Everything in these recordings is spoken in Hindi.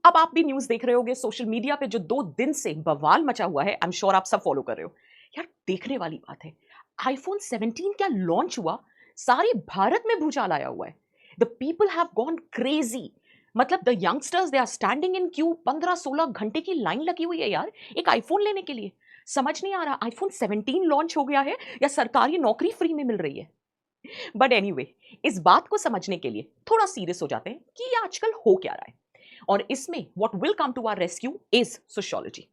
अब आप भी न्यूज देख रहे होगे सोशल मीडिया पे, जो 2 दिन से बवाल मचा हुआ है, आई एम श्योर आप सब फॉलो कर रहे हो। यार देखने वाली बात है, आईफोन 17 क्या लॉन्च हुआ, सारे भारत में भूचाल आया हुआ है। The people have gone crazy. मतलब the youngsters they are standing in queue, 15-16 घंटे की लाइन लगी हुई है यार एक आईफोन लेने के लिए। समझ नहीं आ रहा आईफोन 17 लॉन्च हो गया है या सरकारी नौकरी फ्री में मिल रही है। बट एनीवे, इस बात को समझने के लिए थोड़ा सीरियस हो जाते हैं कि ये आजकल हो क्या रहा है। और इसमें what will come to our rescue is sociology.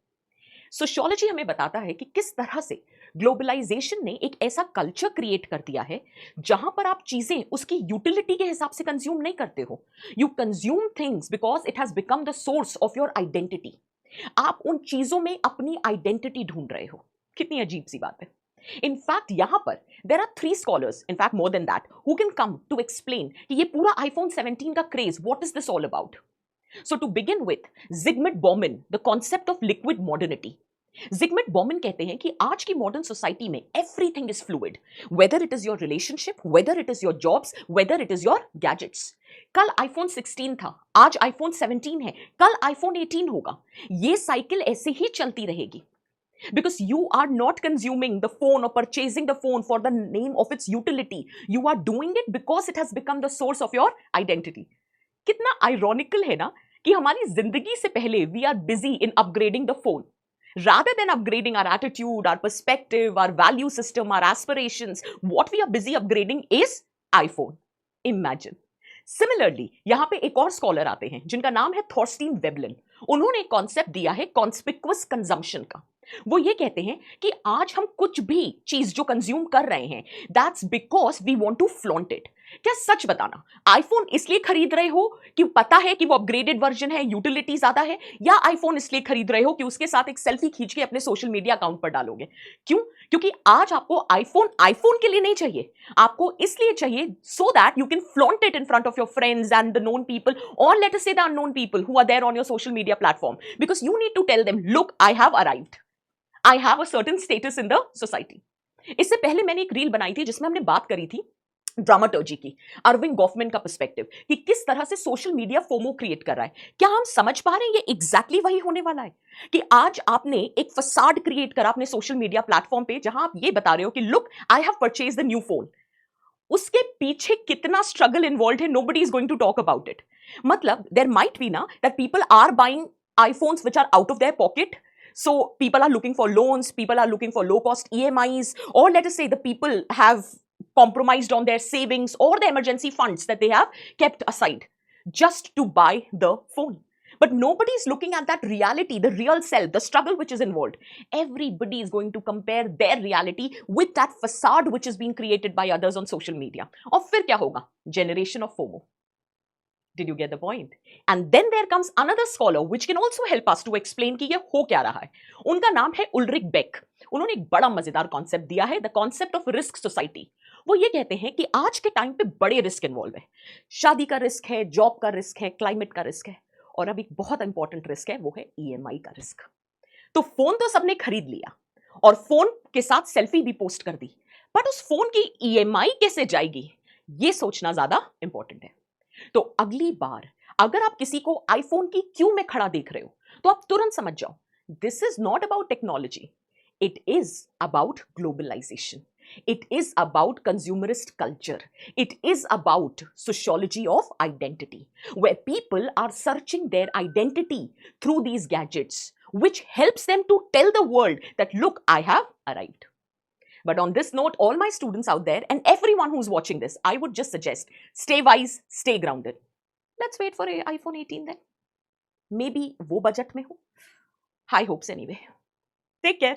Sociology हमें बताता है कि किस तरह से ग्लोबलाइजेशन ने एक ऐसा कल्चर क्रिएट कर दिया है जहां पर आप चीजें उसकी यूटिलिटी के हिसाब से कंज्यूम नहीं करते हो। You consume things because it has become the source of your identity. आप उन चीजों में अपनी आइडेंटिटी ढूंढ रहे हो। कितनी अजीब सी बात है। इनफैक्ट यहां पर there are 3 scholars, in fact more than that, who can come to explain कि ये पूरा आईफोन 17 का craze, what is this all about. So to begin with, Zygmunt Bauman, the concept of liquid modernity. Zygmunt Bauman कहते हैं कि आज की मॉडर्न सोसाइटी में everything is fluid, whether it is your relationship, whether it is your jobs, whether it is your gadgets. कल iPhone 16 था, आज iPhone 17 है, कल iPhone 18 होगा। ये साइकिल ऐसे ही चलती रहेगी because you are not consuming the phone or purchasing the phone for the name of its utility. You are doing it because it has become the source of your identity. कितना आयरॉनिकल है ना कि हमारी जिंदगी से पहले we are busy in upgrading the phone rather than upgrading our attitude, our perspective, our value system, our aspirations. What we are busy upgrading is iPhone. Imagine. Similarly यहां पे एक और स्कॉलर आते हैं जिनका नाम है थॉर्स्टीन वेबलिन। उन्होंने एक कॉन्सेप्ट दिया है कॉन्स्पिक्वस कंजम्पशन का। वो ये कहते हैं कि आज हम कुछ भी चीज जो कंज्यूम कर रहे हैं, that's because we want to flaunt it. क्या सच बताना, आईफोन इसलिए खरीद रहे हो कि पता है कि वो अपग्रेडेड वर्जन है, यूटिलिटी ज्यादा है, या आईफोन इसलिए खरीद रहे हो कि उसके साथ एक सेल्फी खींच के अपने सोशल मीडिया अकाउंट पर डालोगे? क्यों? क्योंकि आज आपको आईफोन आईफोन के लिए नहीं चाहिए, आपको इसलिए चाहिए so that you can flaunt it in front of your friends and the known people, or let us say the unknown people who are there on your social media platform, because you need to tell them, look, I have arrived, I have a certain status in the society. इससे पहले मैंने एक रील बनाई थी जिसमें हमने बात करी थी ड्रामाटर्जी की, अरविंद गॉफमैन का पर्सपेक्टिव, कि किस तरह से सोशल मीडिया फोमो क्रिएट कर रहा है। क्या हम समझ पा रहे हैं ये एग्जैक्टली वही होने वाला है कि आज आपने एक फसाड क्रिएट करा अपने सोशल मीडिया प्लेटफॉर्म पे जहां आप ये बता रहे हो कि look, I have purchase the new phone. उसके पीछे कितना स्ट्रगल इन्वॉल्व है, nobody is going to talk about it. मतलब देयर माइट बी ना that people are buying iPhones which are out of their pocket. So people are looking for loans, people are looking for low cost EMIs, or let us say the people have compromised on their savings or the emergency funds that they have kept aside just to buy the phone. But nobody is looking at that reality, the real self, the struggle which is involved. Everybody is going to compare their reality with that facade which is being created by others on social media. और फिर क्या होगा? Generation of FOMO. Did you get the point? And then there comes another scholar which can also help us to explain कि ये हो क्या रहा है। उनका नाम है उल्रिक बेक। उन्होंने एक बड़ा मजेदार कॉन्सेप्ट दिया है, the concept of risk society. वो ये कहते हैं कि आज के टाइम पे बड़े रिस्क इन्वॉल्व है। शादी का रिस्क है, जॉब का रिस्क है, क्लाइमेट का रिस्क है, और अब एक बहुत इंपॉर्टेंट रिस्क है, वो है EMI का रिस्क। तो फोन तो सबने खरीद लिया और फोन के साथ सेल्फी भी पोस्ट कर दी, बट उस फोन की EMI कैसे जाएगी, ये सोचना ज्यादा इंपॉर्टेंट है। तो अगली बार अगर आप किसी को आईफोन की क्यू में खड़ा देख रहे हो तो आप तुरंत समझ जाओ, this is not about technology, it is about globalization, it is about consumerist culture, it is about sociology of identity, where people are searching their identity through these gadgets, which helps them to tell the world that look, I have arrived. But on this note, all my students out there and everyone who's watching this, I would just suggest, stay wise, stay grounded. Let's wait for a iPhone 18 then. Maybe wo budget mein ho. High hopes anyway. Take care.